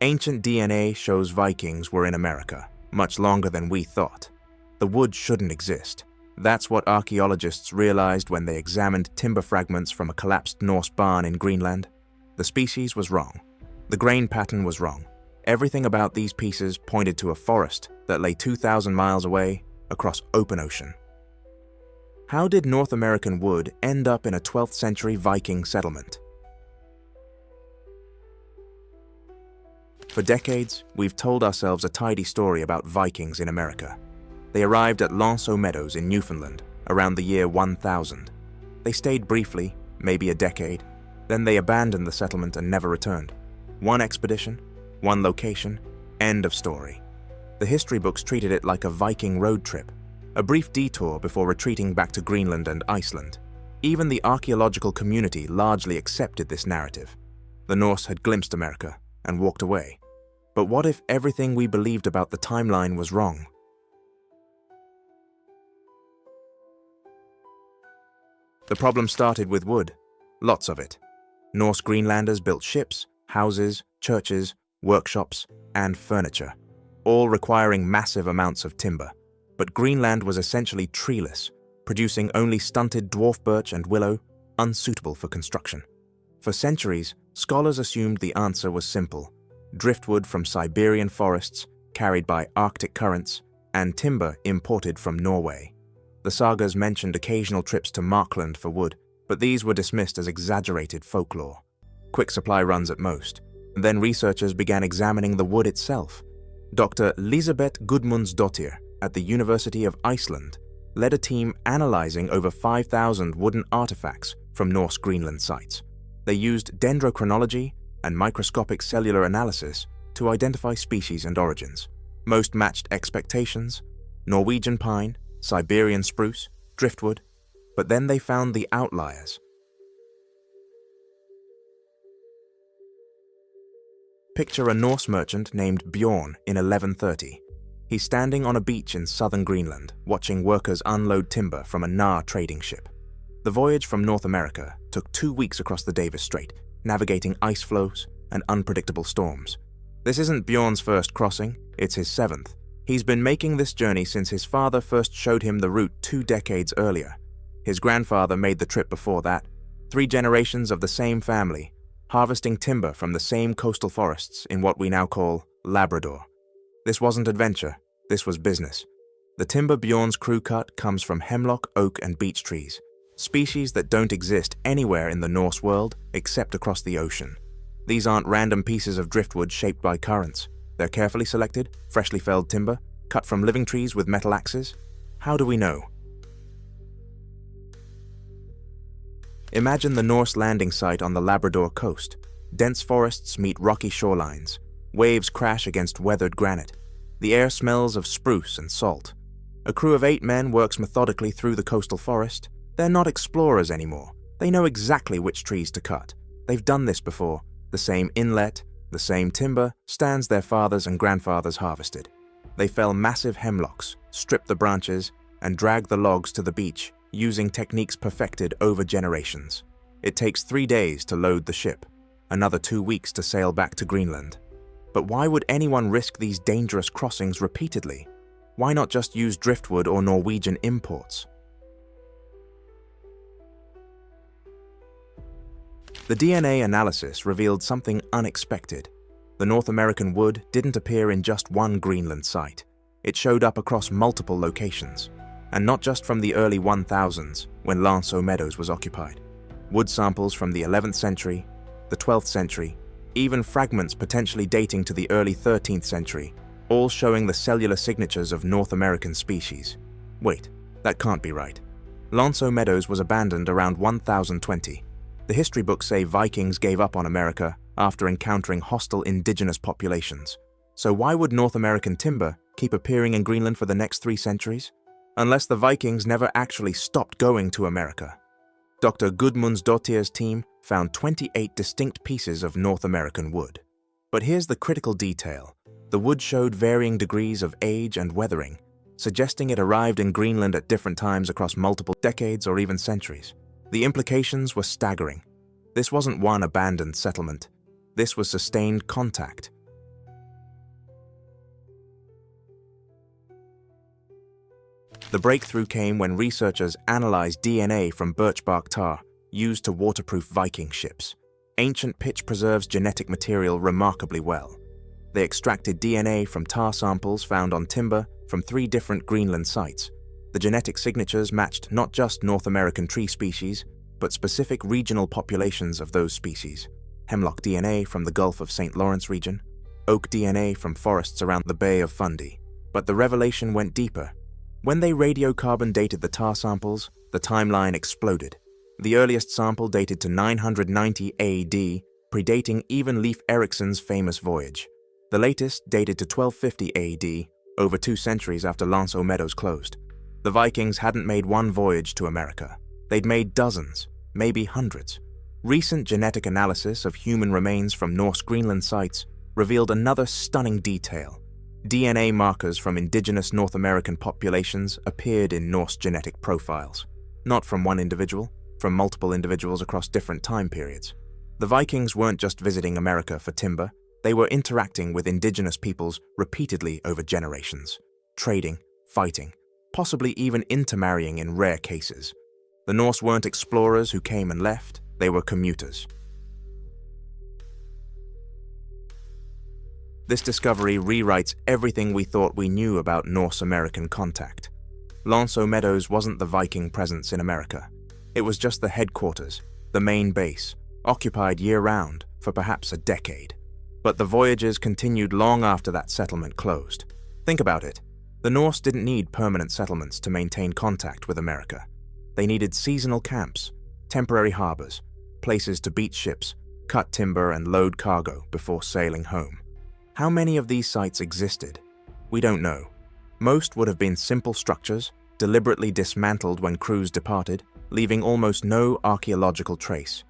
Ancient DNA shows Vikings were in America, much longer than we thought. The wood shouldn't exist. That's what archaeologists realized when they examined timber fragments from a collapsed Norse barn in Greenland. The species was wrong. The grain pattern was wrong. Everything about these pieces pointed to a forest that lay 2,000 miles away across open ocean. How did North American wood end up in a 12th century Viking settlement? For decades, we've told ourselves a tidy story about Vikings in America. They arrived at Lanceau Meadows in Newfoundland around the year 1000. They stayed briefly, maybe a decade, then they abandoned the settlement and never returned. One expedition, one location, end of story. The history books treated it like a Viking road trip, a brief detour before retreating back to Greenland and Iceland. Even the archaeological community largely accepted this narrative. The Norse had glimpsed America and walked away. But what if everything we believed about the timeline was wrong? The problem started with wood, lots of it. Norse Greenlanders built ships, houses, churches, workshops, and furniture, all requiring massive amounts of timber. But Greenland was essentially treeless, producing only stunted dwarf birch and willow, unsuitable for construction. For centuries, scholars assumed the answer was simple: driftwood from Siberian forests carried by Arctic currents, and timber imported from Norway. The sagas mentioned occasional trips to Markland for wood, but these were dismissed as exaggerated folklore. Quick supply runs at most. Then researchers began examining the wood itself. Dr. Elisabeth Gudmundsdottir at the University of Iceland led a team analyzing over 5,000 wooden artifacts from Norse Greenland sites. They used dendrochronology and microscopic cellular analysis to identify species and origins. Most matched expectations: Norwegian pine, Siberian spruce, driftwood, but then they found the outliers. Picture a Norse merchant named Bjorn in 1130. He's standing on a beach in southern Greenland, watching workers unload timber from a Nar trading ship. The voyage from North America took 2 weeks across the Davis Strait, navigating ice floes and unpredictable storms. This isn't Bjorn's first crossing, it's his 7th. He's been making this journey since his father first showed him the route 2 decades earlier. His grandfather made the trip before that. 3 generations of the same family, harvesting timber from the same coastal forests in what we now call Labrador. This wasn't adventure, this was business. The timber Bjorn's crew cut comes from hemlock, oak, and beech trees, species that don't exist anywhere in the Norse world except across the ocean. These aren't random pieces of driftwood shaped by currents. They're carefully selected, freshly felled timber, cut from living trees with metal axes. How do we know? Imagine the Norse landing site on the Labrador coast. Dense forests meet rocky shorelines. Waves crash against weathered granite. The air smells of spruce and salt. A crew of 8 men works methodically through the coastal forest. They're not explorers anymore. They know exactly which trees to cut. They've done this before. The same inlet, the same timber stands their fathers and grandfathers harvested. They fell massive hemlocks, strip the branches, and drag the logs to the beach, using techniques perfected over generations. It takes 3 days to load the ship, another 2 weeks to sail back to Greenland. But why would anyone risk these dangerous crossings repeatedly? Why not just use driftwood or Norwegian imports? The DNA analysis revealed something unexpected. The North American wood didn't appear in just one Greenland site. It showed up across multiple locations. And not just from the early 1000s, when Lanceau Meadows was occupied. Wood samples from the 11th century, the 12th century, even fragments potentially dating to the early 13th century, all showing the cellular signatures of North American species. Wait, that can't be right. Lanceau Meadows was abandoned around 1020. The history books say Vikings gave up on America after encountering hostile indigenous populations. So why would North American timber keep appearing in Greenland for the next 3 centuries? Unless the Vikings never actually stopped going to America. Dr. Gudmundsdottir's team found 28 distinct pieces of North American wood. But here's the critical detail. The wood showed varying degrees of age and weathering, suggesting it arrived in Greenland at different times across multiple decades or even centuries. The implications were staggering. This wasn't one abandoned settlement. This was sustained contact. The breakthrough came when researchers analyzed DNA from birch bark tar used to waterproof Viking ships. Ancient pitch preserves genetic material remarkably well. They extracted DNA from tar samples found on timber from 3 different Greenland sites. The genetic signatures matched not just North American tree species, but specific regional populations of those species. Hemlock DNA from the Gulf of St. Lawrence region, oak DNA from forests around the Bay of Fundy. But the revelation went deeper. When they radiocarbon dated the tar samples, the timeline exploded. The earliest sample dated to 990 AD, predating even Leif Erikson's famous voyage. The latest dated to 1250 AD, over 2 centuries after Lanceau Meadows closed. The Vikings hadn't made one voyage to America. They'd made dozens, maybe hundreds. Recent genetic analysis of human remains from Norse Greenland sites revealed another stunning detail. DNA markers from indigenous North American populations appeared in Norse genetic profiles. Not from one individual, from multiple individuals across different time periods. The Vikings weren't just visiting America for timber, they were interacting with indigenous peoples repeatedly over generations, trading, fighting, possibly even intermarrying in rare cases. The Norse weren't explorers who came and left, they were commuters. This discovery rewrites everything we thought we knew about Norse-American contact. Lanceau Meadows wasn't the Viking presence in America. It was just the headquarters, the main base, occupied year-round for perhaps a decade. But the voyages continued long after that settlement closed. Think about it. The Norse didn't need permanent settlements to maintain contact with America. They needed seasonal camps, temporary harbors, places to beach ships, cut timber and load cargo before sailing home. How many of these sites existed? We don't know. Most would have been simple structures, deliberately dismantled when crews departed, leaving almost no archaeological trace.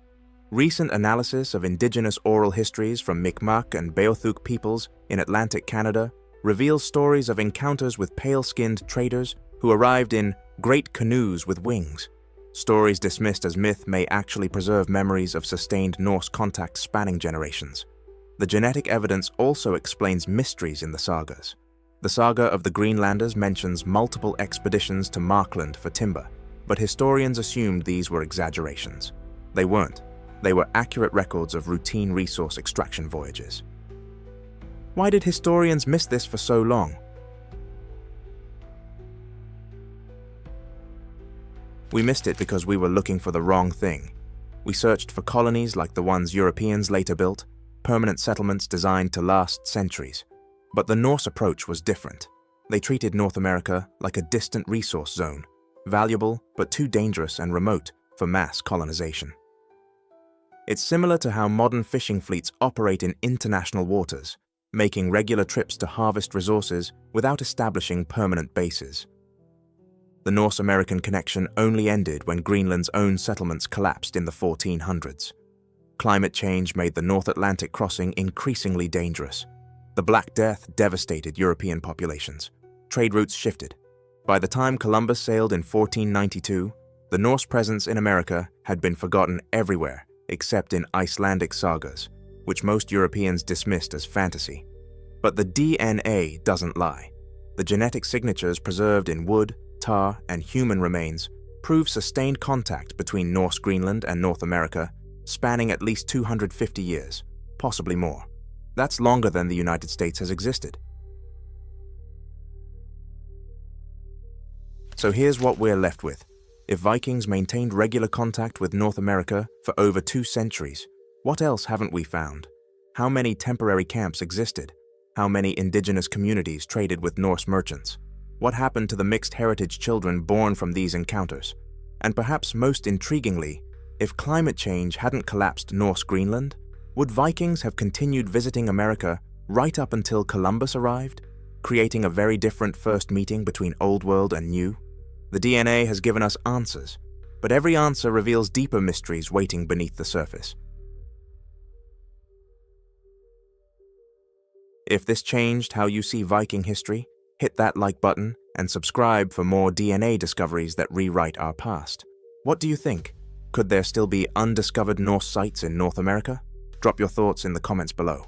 Recent analysis of indigenous oral histories from Mi'kmaq and Beothuk peoples in Atlantic Canada reveals stories of encounters with pale-skinned traders who arrived in great canoes with wings. Stories dismissed as myth may actually preserve memories of sustained Norse contact spanning generations. The genetic evidence also explains mysteries in the sagas. The saga of the Greenlanders mentions multiple expeditions to Markland for timber, but historians assumed these were exaggerations. They weren't. They were accurate records of routine resource extraction voyages. Why did historians miss this for so long? We missed it because we were looking for the wrong thing. We searched for colonies like the ones Europeans later built, permanent settlements designed to last centuries. But the Norse approach was different. They treated North America like a distant resource zone, valuable but too dangerous and remote for mass colonization. It's similar to how modern fishing fleets operate in international waters, making regular trips to harvest resources without establishing permanent bases. The Norse-American connection only ended when Greenland's own settlements collapsed in the 1400s. Climate change made the North Atlantic crossing increasingly dangerous. The Black Death devastated European populations. Trade routes shifted. By the time Columbus sailed in 1492, the Norse presence in America had been forgotten everywhere except in Icelandic sagas, which most Europeans dismissed as fantasy. But the DNA doesn't lie. The genetic signatures preserved in wood, tar, and human remains prove sustained contact between Norse Greenland and North America, spanning at least 250 years, possibly more. That's longer than the United States has existed. So here's what we're left with. If Vikings maintained regular contact with North America for over 2 centuries, what else haven't we found? How many temporary camps existed? How many indigenous communities traded with Norse merchants? What happened to the mixed heritage children born from these encounters? And perhaps most intriguingly, if climate change hadn't collapsed Norse Greenland, would Vikings have continued visiting America right up until Columbus arrived, creating a very different first meeting between Old World and New? The DNA has given us answers, but every answer reveals deeper mysteries waiting beneath the surface. If this changed how you see Viking history, hit that like button and subscribe for more DNA discoveries that rewrite our past. What do you think? Could there still be undiscovered Norse sites in North America? Drop your thoughts in the comments below.